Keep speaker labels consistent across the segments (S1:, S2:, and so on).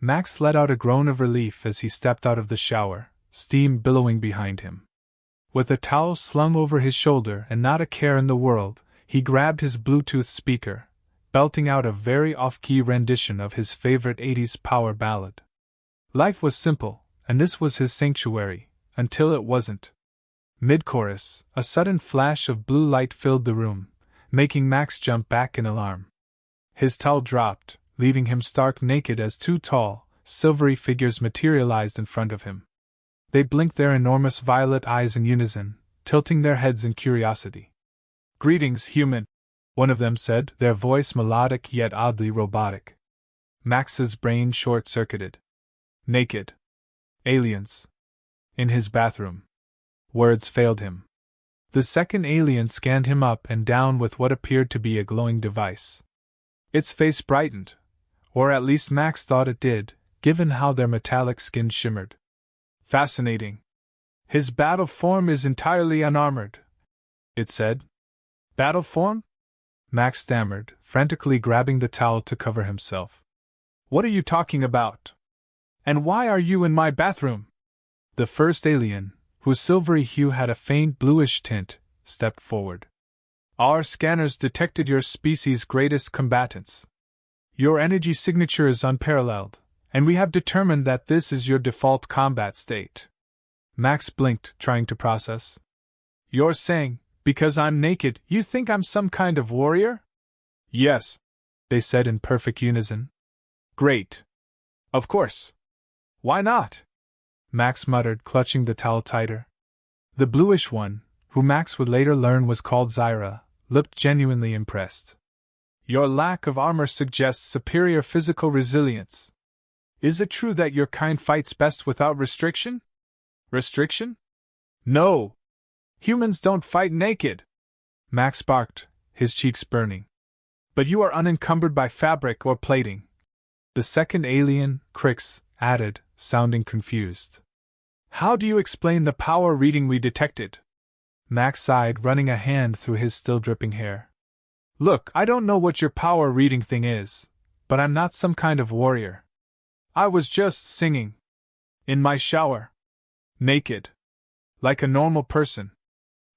S1: Max let out a groan of relief as he stepped out of the shower, steam billowing behind him. With a towel slung over his shoulder and not a care in the world, he grabbed his Bluetooth speaker, belting out a very off-key rendition of his favorite 80s power ballad. Life was simple, and this was his sanctuary, until it wasn't. Mid-chorus, a sudden flash of blue light filled the room, making Max jump back in alarm. His towel dropped, leaving him stark naked as two tall, silvery figures materialized in front of him. They blinked their enormous violet eyes in unison, tilting their heads in curiosity. "Greetings, human," one of them said, their voice melodic yet oddly robotic. Max's brain short-circuited. Naked. Aliens. In his bathroom. Words failed him. The second alien scanned him up and down with what appeared to be a glowing device. Its face brightened, or at least Max thought it did, given how their metallic skin shimmered. "Fascinating. His battle form is entirely unarmored," it said. "Battle form?" Max stammered, frantically grabbing the towel to cover himself. "What are you talking about? And why are you in my bathroom?" The first alien, whose silvery hue had a faint bluish tint, stepped forward. "Our scanners detected your species' greatest combatants. Your energy signature is unparalleled, and we have determined that this is your default combat state." Max blinked, trying to process. "You're saying, because I'm naked, you think I'm some kind of warrior?" "Yes," they said in perfect unison. "Great. Of course. Why not?" Max muttered, clutching the towel tighter. The bluish one, who Max would later learn was called Zyra, looked genuinely impressed. "Your lack of armor suggests superior physical resilience. Is it true that your kind fights best without restriction?" "Restriction? No! Humans don't fight naked!" Max barked, his cheeks burning. "But you are unencumbered by fabric or plating," the second alien, Crix, added, sounding confused. "How do you explain the power reading we detected?" Max sighed, running a hand through his still-dripping hair. "Look, I don't know what your power reading thing is, but I'm not some kind of warrior. I was just singing. In my shower. Naked. Like a normal person."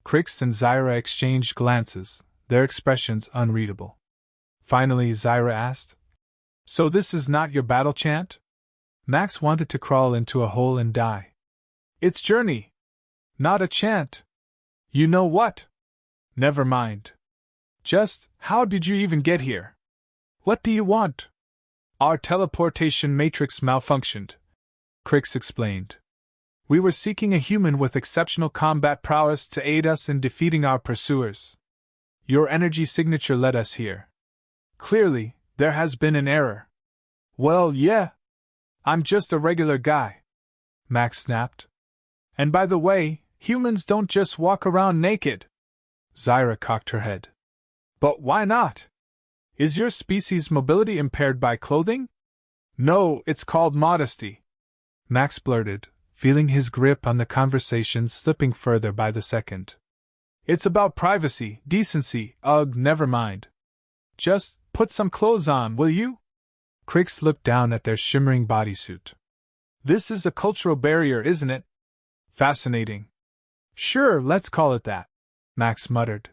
S1: Crix and Zyra exchanged glances, their expressions unreadable. Finally, Zyra asked, "So this is not your battle chant?" Max wanted to crawl into a hole and die. "It's Journey. Not a chant. You know what? Never mind. Just, how did you even get here? What do you want?" "Our teleportation matrix malfunctioned," Crix explained. "We were seeking a human with exceptional combat prowess to aid us in defeating our pursuers. Your energy signature led us here. Clearly, there has been an error." "Well, yeah. I'm just a regular guy," Max snapped. "And by the way, humans don't just walk around naked." Zyra cocked her head. "But why not? Is your species' mobility impaired by clothing?" "No, it's called modesty," Max blurted, feeling his grip on the conversation slipping further by the second. "It's about privacy, decency, ugh, never mind. Just put some clothes on, will you?" Crix looked down at their shimmering bodysuit. "This is a cultural barrier, isn't it? Fascinating." "Sure, let's call it that," Max muttered.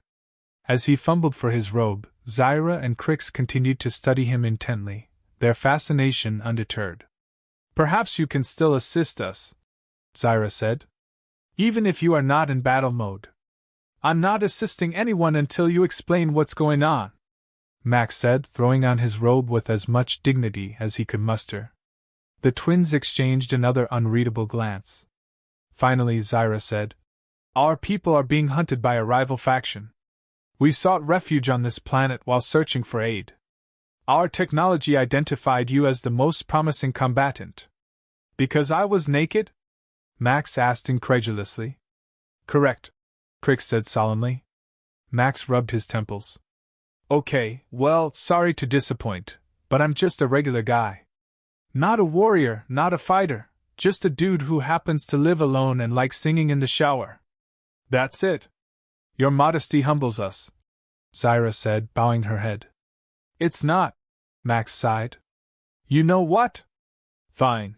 S1: As he fumbled for his robe, Zyra and Crix continued to study him intently, their fascination undeterred. "Perhaps you can still assist us," Zyra said. "Even if you are not in battle mode." "I'm not assisting anyone until you explain what's going on," Max said, throwing on his robe with as much dignity as he could muster. The twins exchanged another unreadable glance. Finally, Zyra said, "Our people are being hunted by a rival faction. We sought refuge on this planet while searching for aid. Our technology identified you as the most promising combatant." "Because I was naked?" Max asked incredulously. "Correct," Crix said solemnly. Max rubbed his temples. "Okay, well, sorry to disappoint, but I'm just a regular guy. Not a warrior, not a fighter, just a dude who happens to live alone and likes singing in the shower. That's it. Your modesty humbles us," Zyra said, bowing her head. "It's not," Max sighed. "You know what? Fine.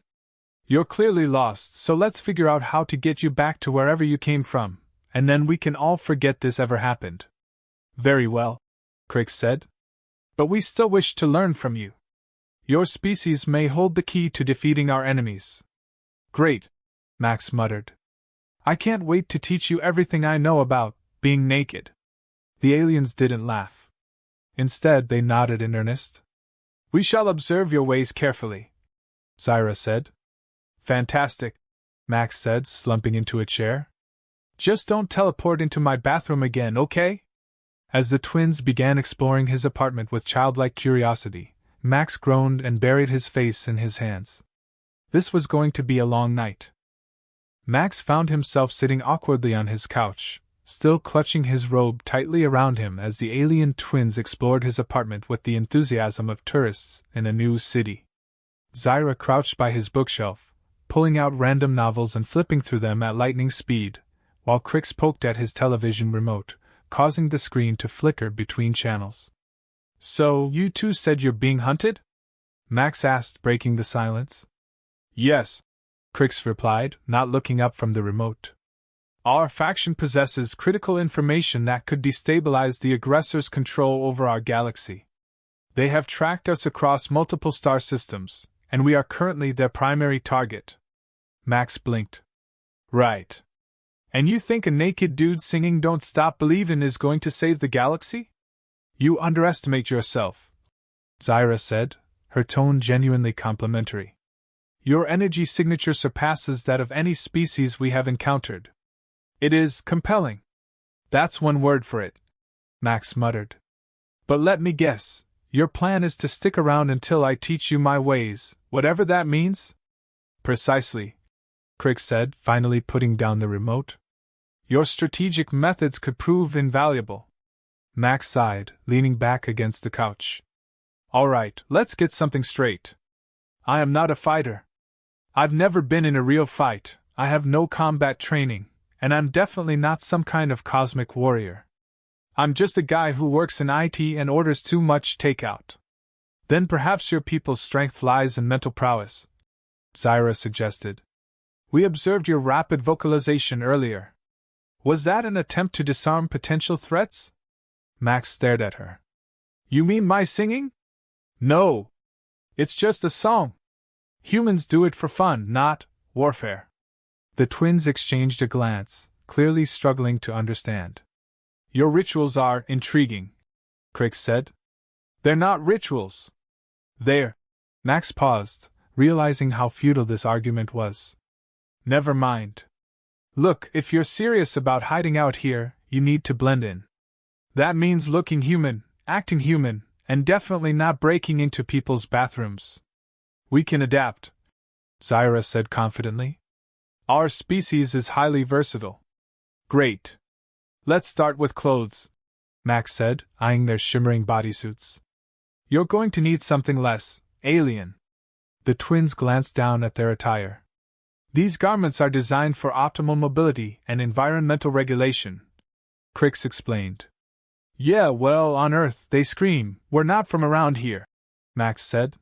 S1: You're clearly lost, so let's figure out how to get you back to wherever you came from, and then we can all forget this ever happened. Very well, Crix said. But we still wish to learn from you. Your species may hold the key to defeating our enemies. Great, Max muttered. I can't wait to teach you everything I know about being naked. The aliens didn't laugh. Instead, they nodded in earnest. We shall observe your ways carefully, Zyra said. Fantastic, Max said, slumping into a chair. Just don't teleport into my bathroom again, okay? As the twins began exploring his apartment with childlike curiosity, Max groaned and buried his face in his hands. This was going to be a long night. Max found himself sitting awkwardly on his couch, still clutching his robe tightly around him as the alien twins explored his apartment with the enthusiasm of tourists in a new city. Zyra crouched by his bookshelf, pulling out random novels and flipping through them at lightning speed, while Crix poked at his television remote, causing the screen to flicker between channels. So, you two said you're being hunted? Max asked, breaking the silence. Yes, Crix replied, not looking up from the remote. Our faction possesses critical information that could destabilize the aggressor's control over our galaxy. They have tracked us across multiple star systems, and we are currently their primary target. Max blinked. Right. And you think a naked dude singing Don't Stop Believin' is going to save the galaxy? You underestimate yourself, Zyra said, her tone genuinely complimentary. Your energy signature surpasses that of any species we have encountered. It is compelling. That's one word for it, Max muttered. But let me guess, your plan is to stick around until I teach you my ways, whatever that means? Precisely, Crix said, finally putting down the remote. Your strategic methods could prove invaluable. Max sighed, leaning back against the couch. All right, let's get something straight. I am not a fighter. I've never been in a real fight, I have no combat training, and I'm definitely not some kind of cosmic warrior. I'm just a guy who works in IT and orders too much takeout. Then perhaps your people's strength lies in mental prowess, Zyra suggested. We observed your rapid vocalization earlier. Was that an attempt to disarm potential threats? Max stared at her. You mean my singing? No. It's just a song. Humans do it for fun, not warfare. The twins exchanged a glance, clearly struggling to understand. Your rituals are intriguing, Crix said. They're not rituals. They're. Max paused, realizing how futile this argument was. Never mind. Look, if you're serious about hiding out here, you need to blend in. That means looking human, acting human, and definitely not breaking into people's bathrooms. We can adapt, Zyra said confidently. Our species is highly versatile. Great. Let's start with clothes, Max said, eyeing their shimmering bodysuits. You're going to need something less alien. The twins glanced down at their attire. These garments are designed for optimal mobility and environmental regulation, Crix explained. Yeah, well, on Earth, they scream, we're not from around here, Max said.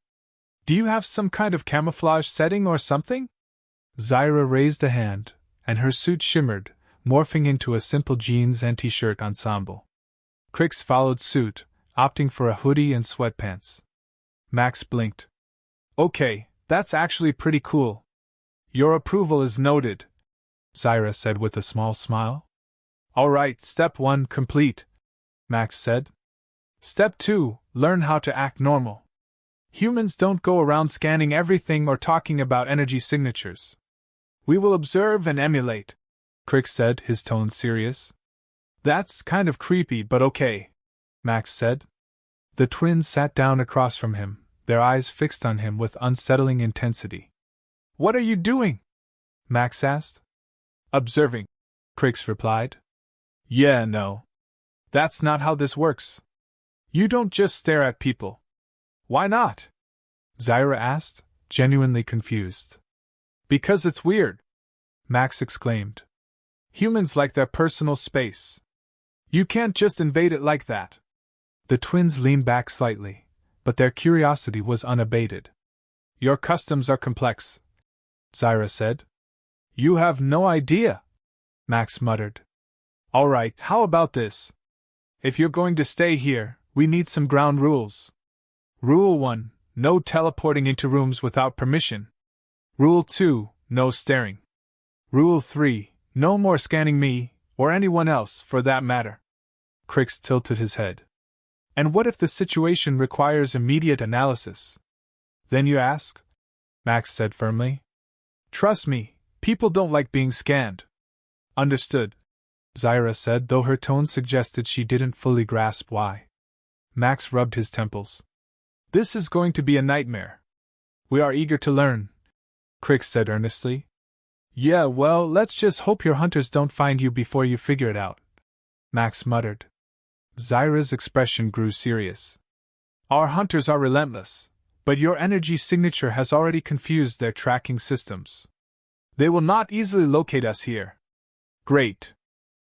S1: Do you have some kind of camouflage setting or something? Zyra raised a hand, and her suit shimmered, morphing into a simple jeans and t-shirt ensemble. Crix followed suit, opting for a hoodie and sweatpants. Max blinked. Okay, that's actually pretty cool. Your approval is noted, Zyra said with a small smile. All right, step 1 complete, Max said. Step 2, learn how to act normal. Humans don't go around scanning everything or talking about energy signatures. We will observe and emulate, Crix said, his tone serious. That's kind of creepy, but okay, Max said. The twins sat down across from him, their eyes fixed on him with unsettling intensity. What are you doing? Max asked. Observing, Crix replied. Yeah, no. That's not how this works. You don't just stare at people. Why not? Zyra asked, genuinely confused. Because it's weird, Max exclaimed. Humans like their personal space. You can't just invade it like that. The twins leaned back slightly, but their curiosity was unabated. Your customs are complex, Zyra said. You have no idea, Max muttered. All right, how about this? If you're going to stay here, we need some ground rules. Rule 1, no teleporting into rooms without permission. Rule 2, no staring. Rule 3, no more scanning me, or anyone else for that matter. Crix tilted his head. And what if the situation requires immediate analysis? Then you ask? Max said firmly. Trust me, people don't like being scanned. Understood, Zyra said, though her tone suggested she didn't fully grasp why. Max rubbed his temples. This is going to be a nightmare. We are eager to learn, Crix said earnestly. Yeah, well, let's just hope your hunters don't find you before you figure it out, Max muttered. Zyra's expression grew serious. Our hunters are relentless, but your energy signature has already confused their tracking systems. They will not easily locate us here. Great.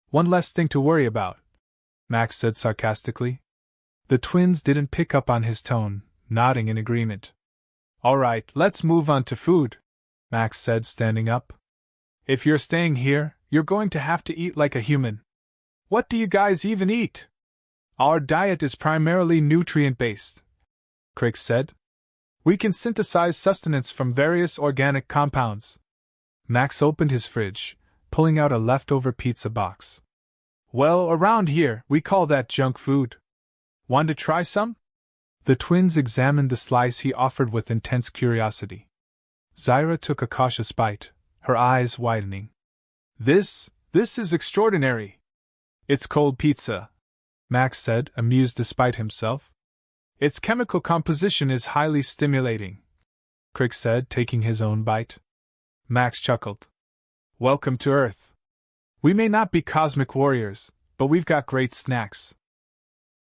S1: One less thing to worry about, Max said sarcastically. The twins didn't pick up on his tone, nodding in agreement. All right, let's move on to food, Max said, standing up. If you're staying here, you're going to have to eat like a human. What do you guys even eat? Our diet is primarily nutrient-based, Crix said. We can synthesize sustenance from various organic compounds. Max opened his fridge, pulling out a leftover pizza box. Well, around here, we call that junk food. Want to try some? The twins examined the slice he offered with intense curiosity. Zyra took a cautious bite, her eyes widening. This is extraordinary. It's cold pizza, Max said, amused despite himself. Its chemical composition is highly stimulating, Crix said, taking his own bite. Max chuckled. Welcome to Earth. We may not be cosmic warriors, but we've got great snacks.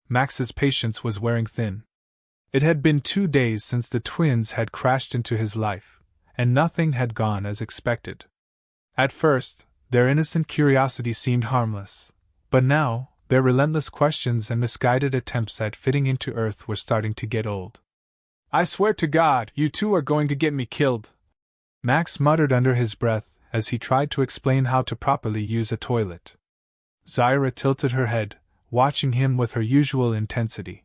S1: Max's patience was wearing thin. It had been 2 days since the twins had crashed into his life, and nothing had gone as expected. At first, their innocent curiosity seemed harmless, but now, their relentless questions and misguided attempts at fitting into Earth were starting to get old. I swear to God, you two are going to get me killed, Max muttered under his breath as he tried to explain how to properly use a toilet. Zyra tilted her head, watching him with her usual intensity.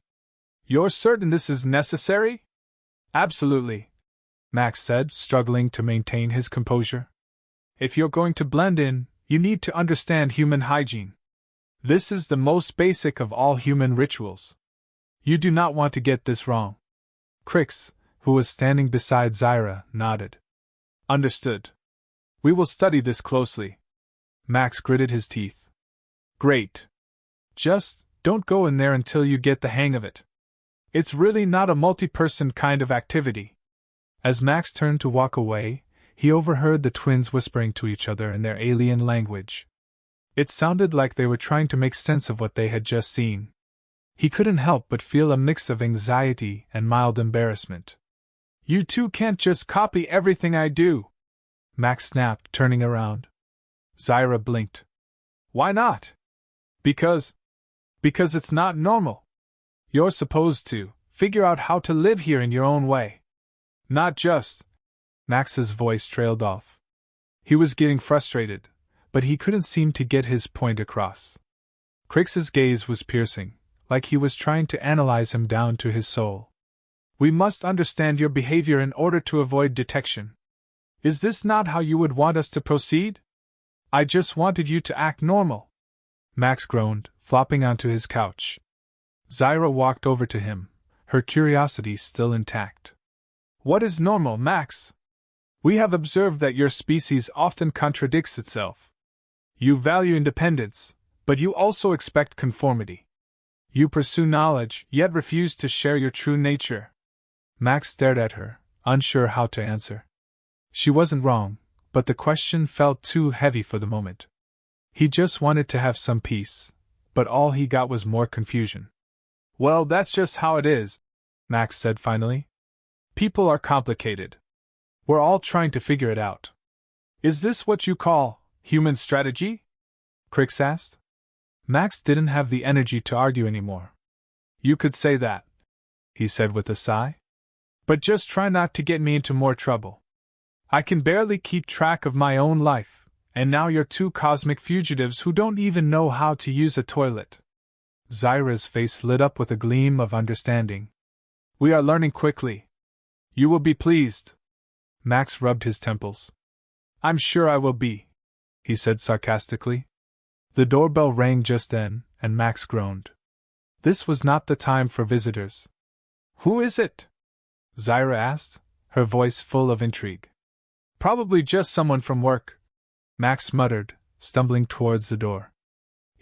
S1: You're certain this is necessary? Absolutely, Max said, struggling to maintain his composure. If you're going to blend in, you need to understand human hygiene. This is the most basic of all human rituals. You do not want to get this wrong. Crix, who was standing beside Zyra, nodded. Understood. We will study this closely. Max gritted his teeth. Great. Just don't go in there until you get the hang of it. It's really not a multi-person kind of activity. As Max turned to walk away, he overheard the twins whispering to each other in their alien language. It sounded like they were trying to make sense of what they had just seen. He couldn't help but feel a mix of anxiety and mild embarrassment. You two can't just copy everything I do, Max snapped, turning around. Zyra blinked. Why not? Because it's not normal. You're supposed to figure out how to live here in your own way. Not just. Max's voice trailed off. He was getting frustrated, but he couldn't seem to get his point across. Crix's gaze was piercing, like he was trying to analyze him down to his soul. We must understand your behavior in order to avoid detection. Is this not how you would want us to proceed? I just wanted you to act normal. Max groaned, flopping onto his couch. Zyra walked over to him, her curiosity still intact. What is normal, Max? We have observed that your species often contradicts itself. You value independence, but you also expect conformity. You pursue knowledge, yet refuse to share your true nature. Max stared at her, unsure how to answer. She wasn't wrong, but the question felt too heavy for the moment. He just wanted to have some peace, but all he got was more confusion. Well, that's just how it is, Max said finally. People are complicated. We're all trying to figure it out. Is this what you call human strategy? Crix asked. Max didn't have the energy to argue anymore. You could say that, he said with a sigh. But just try not to get me into more trouble. I can barely keep track of my own life, and now you're two cosmic fugitives who don't even know how to use a toilet. Zyra's face lit up with a gleam of understanding. We are learning quickly. You will be pleased. Max rubbed his temples. I'm sure I will be, he said sarcastically. The doorbell rang just then, and Max groaned. This was not the time for visitors. Who is it? Zyra asked, her voice full of intrigue. Probably just someone from work, Max muttered, stumbling towards the door.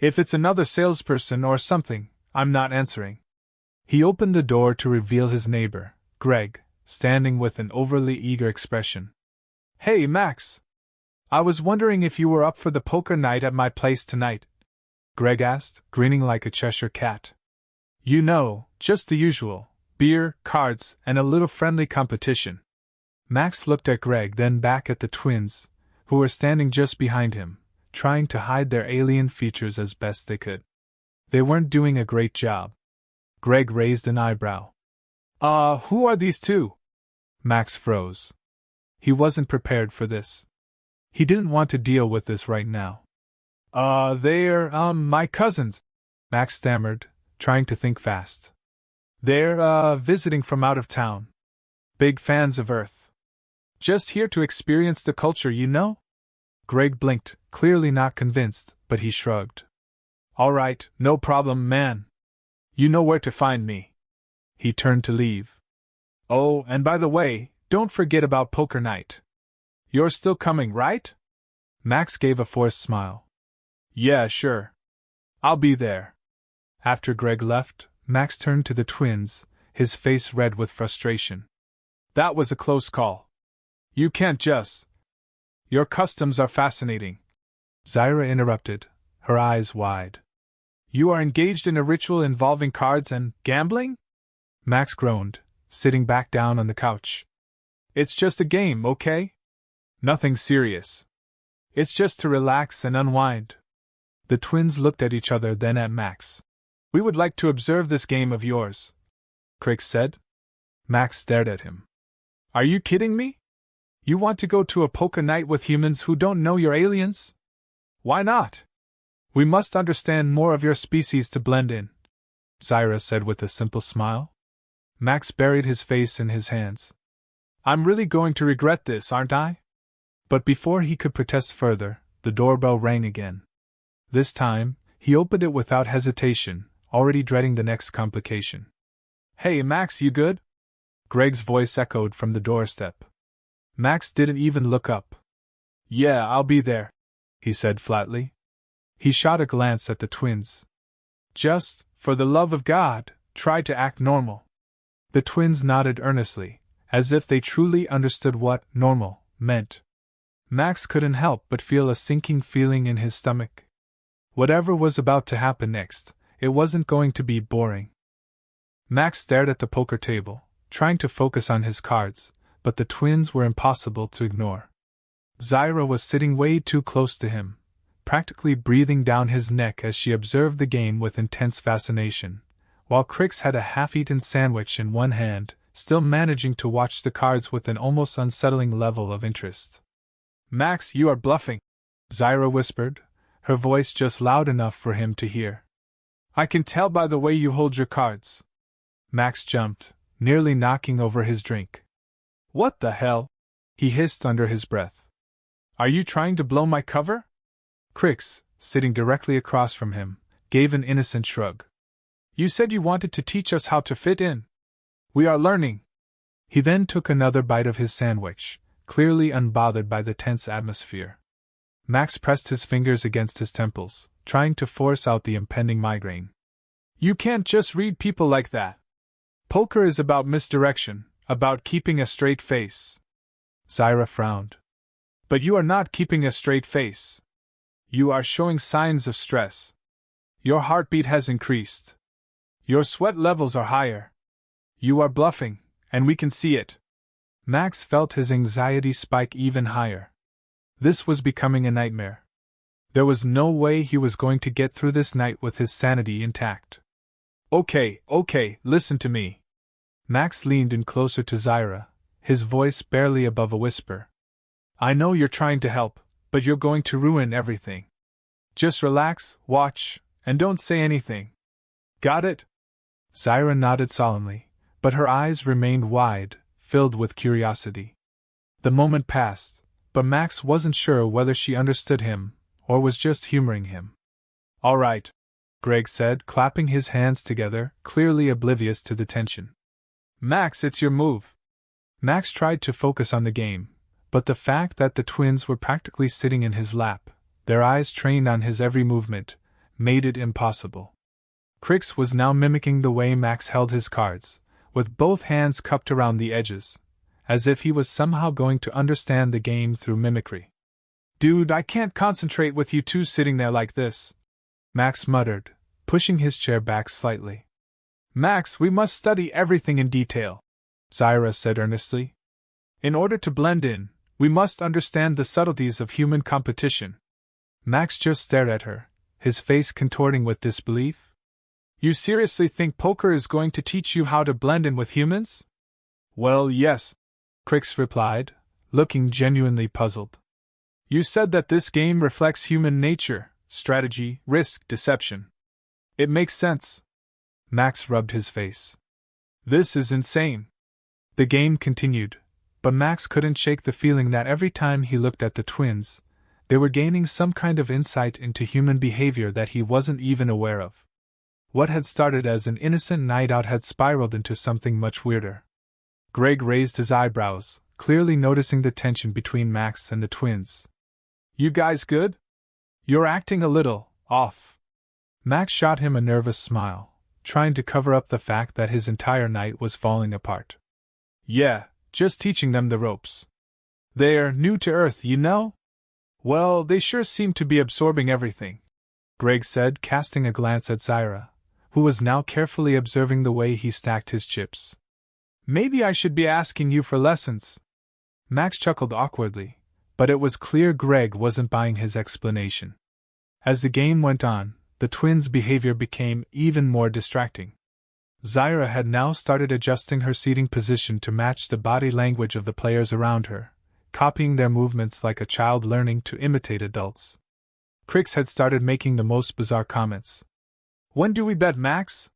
S1: If it's another salesperson or something, I'm not answering. He opened the door to reveal his neighbor, Greg, standing with an overly eager expression. Hey, Max! I was wondering if you were up for the poker night at my place tonight, Greg asked, grinning like a Cheshire cat. You know, just the usual, beer, cards, and a little friendly competition. Max looked at Greg, then back at the twins, who were standing just behind him, trying to hide their alien features as best they could. They weren't doing a great job. Greg raised an eyebrow. Who are these two? Max froze. He wasn't prepared for this. He didn't want to deal with this right now. They're, my cousins, Max stammered, trying to think fast. They're, visiting from out of town. Big fans of Earth. Just here to experience the culture, you know? Greg blinked, clearly not convinced, but he shrugged. All right, no problem, man. You know where to find me. He turned to leave. Oh, and by the way, don't forget about poker night. You're still coming, right? Max gave a forced smile. Yeah, sure. I'll be there. After Greg left, Max turned to the twins, his face red with frustration. That was a close call. You can't just. Your customs are fascinating. Zyra interrupted, her eyes wide. You are engaged in a ritual involving cards and gambling? Max groaned, sitting back down on the couch. It's just a game, okay? Nothing serious. It's just to relax and unwind. The twins looked at each other, then at Max. We would like to observe this game of yours, Crick said. Max stared at him. Are you kidding me? You want to go to a poker night with humans who don't know you're aliens? Why not? We must understand more of your species to blend in, Zyra said with a simple smile. Max buried his face in his hands. I'm really going to regret this, aren't I? But before he could protest further, the doorbell rang again. This time, he opened it without hesitation, already dreading the next complication. Hey, Max, you good? Greg's voice echoed from the doorstep. Max didn't even look up. Yeah, I'll be there, he said flatly. He shot a glance at the twins. Just, for the love of God, try to act normal. The twins nodded earnestly, as if they truly understood what normal meant. Max couldn't help but feel a sinking feeling in his stomach. Whatever was about to happen next, it wasn't going to be boring. Max stared at the poker table, trying to focus on his cards, but the twins were impossible to ignore. Zyra was sitting way too close to him, practically breathing down his neck as she observed the game with intense fascination, while Crix had a half-eaten sandwich in one hand, still managing to watch the cards with an almost unsettling level of interest. Max, you are bluffing, Zyra whispered, her voice just loud enough for him to hear. I can tell by the way you hold your cards. Max jumped, nearly knocking over his drink. What the hell? He hissed under his breath. Are you trying to blow my cover? Crix, sitting directly across from him, gave an innocent shrug. You said you wanted to teach us how to fit in. We are learning. He then took another bite of his sandwich, clearly unbothered by the tense atmosphere. Max pressed his fingers against his temples, trying to force out the impending migraine. You can't just read people like that. Poker is about misdirection, about keeping a straight face. Zyra frowned. But you are not keeping a straight face. You are showing signs of stress. Your heartbeat has increased. Your sweat levels are higher. You are bluffing, and we can see it. Max felt his anxiety spike even higher. This was becoming a nightmare. There was no way he was going to get through this night with his sanity intact. Okay, listen to me. Max leaned in closer to Zyra, his voice barely above a whisper. I know you're trying to help, but you're going to ruin everything. Just relax, watch, and don't say anything. Got it? Zyra nodded solemnly, but her eyes remained wide, filled with curiosity. The moment passed, but Max wasn't sure whether she understood him, or was just humoring him. All right, Greg said, clapping his hands together, clearly oblivious to the tension. Max, it's your move. Max tried to focus on the game, but the fact that the twins were practically sitting in his lap, their eyes trained on his every movement, made it impossible. Crix was now mimicking the way Max held his cards, with both hands cupped around the edges, as if he was somehow going to understand the game through mimicry. Dude, I can't concentrate with you two sitting there like this, Max muttered, pushing his chair back slightly. Max, we must study everything in detail, Zyra said earnestly. In order to blend in, we must understand the subtleties of human competition. Max just stared at her, his face contorting with disbelief. You seriously think poker is going to teach you how to blend in with humans? Well, yes, Crix replied, looking genuinely puzzled. You said that this game reflects human nature, strategy, risk, deception. It makes sense. Max rubbed his face. This is insane. The game continued, but Max couldn't shake the feeling that every time he looked at the twins, they were gaining some kind of insight into human behavior that he wasn't even aware of. What had started as an innocent night out had spiraled into something much weirder. Greg raised his eyebrows, clearly noticing the tension between Max and the twins. You guys good? You're acting a little off. Max shot him a nervous smile, trying to cover up the fact that his entire night was falling apart. Yeah, just teaching them the ropes. They're new to Earth, you know? Well, they sure seem to be absorbing everything, Greg said, casting a glance at Zyra, who was now carefully observing the way he stacked his chips. Maybe I should be asking you for lessons. Max chuckled awkwardly, but it was clear Greg wasn't buying his explanation. As the game went on, the twins' behavior became even more distracting. Zyra had now started adjusting her seating position to match the body language of the players around her, copying their movements like a child learning to imitate adults. Crix had started making the most bizarre comments. When do we bet, Max?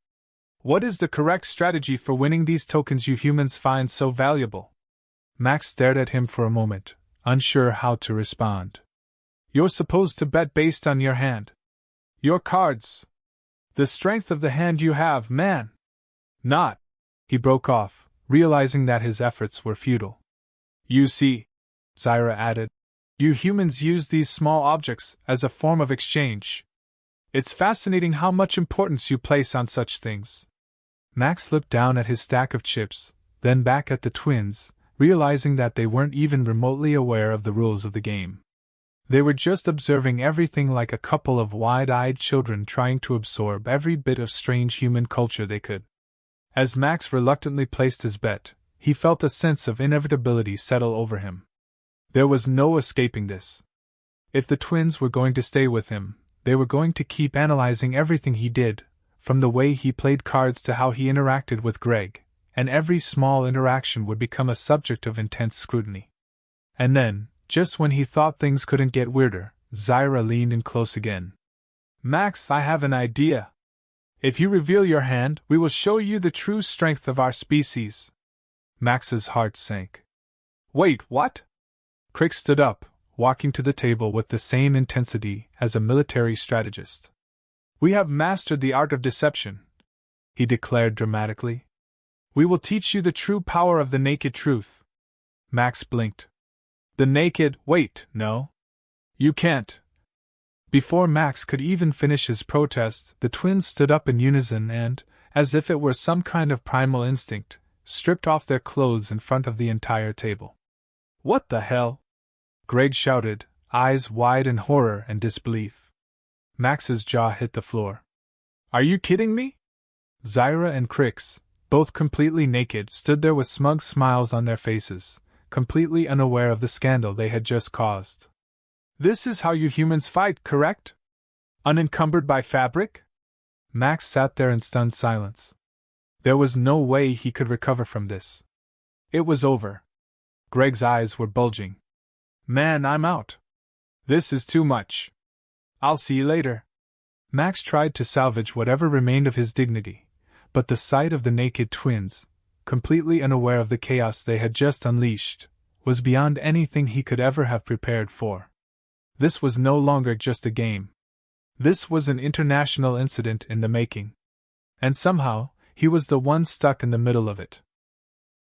S1: What is the correct strategy for winning these tokens you humans find so valuable? Max stared at him for a moment, unsure how to respond. You're supposed to bet based on your hand. Your cards. The strength of the hand you have, man. Not. He broke off, realizing that his efforts were futile. You see, Zyra added, you humans use these small objects as a form of exchange. It's fascinating how much importance you place on such things. Max looked down at his stack of chips, then back at the twins, realizing that they weren't even remotely aware of the rules of the game. They were just observing everything like a couple of wide-eyed children trying to absorb every bit of strange human culture they could. As Max reluctantly placed his bet, he felt a sense of inevitability settle over him. There was no escaping this. If the twins were going to stay with him, they were going to keep analyzing everything he did, from the way he played cards to how he interacted with Greg, and every small interaction would become a subject of intense scrutiny. And then, just when he thought things couldn't get weirder, Zyra leaned in close again. Max, I have an idea. If you reveal your hand, we will show you the true strength of our species. Max's heart sank. Wait, what? Crix stood up, walking to the table with the same intensity as a military strategist. We have mastered the art of deception, he declared dramatically. We will teach you the true power of the naked truth. Max blinked. The naked, wait, no. You can't. Before Max could even finish his protest, the twins stood up in unison and, as if it were some kind of primal instinct, stripped off their clothes in front of the entire table. What the hell? Greg shouted, eyes wide in horror and disbelief. Max's jaw hit the floor. Are you kidding me? Zyra and Crix, both completely naked, stood there with smug smiles on their faces, completely unaware of the scandal they had just caused. This is how you humans fight, correct? Unencumbered by fabric? Max sat there in stunned silence. There was no way he could recover from this. It was over. Greg's eyes were bulging. Man, I'm out. This is too much. I'll see you later. Max tried to salvage whatever remained of his dignity, but the sight of the naked twins, completely unaware of the chaos they had just unleashed, was beyond anything he could ever have prepared for. This was no longer just a game. This was an international incident in the making. And somehow, he was the one stuck in the middle of it.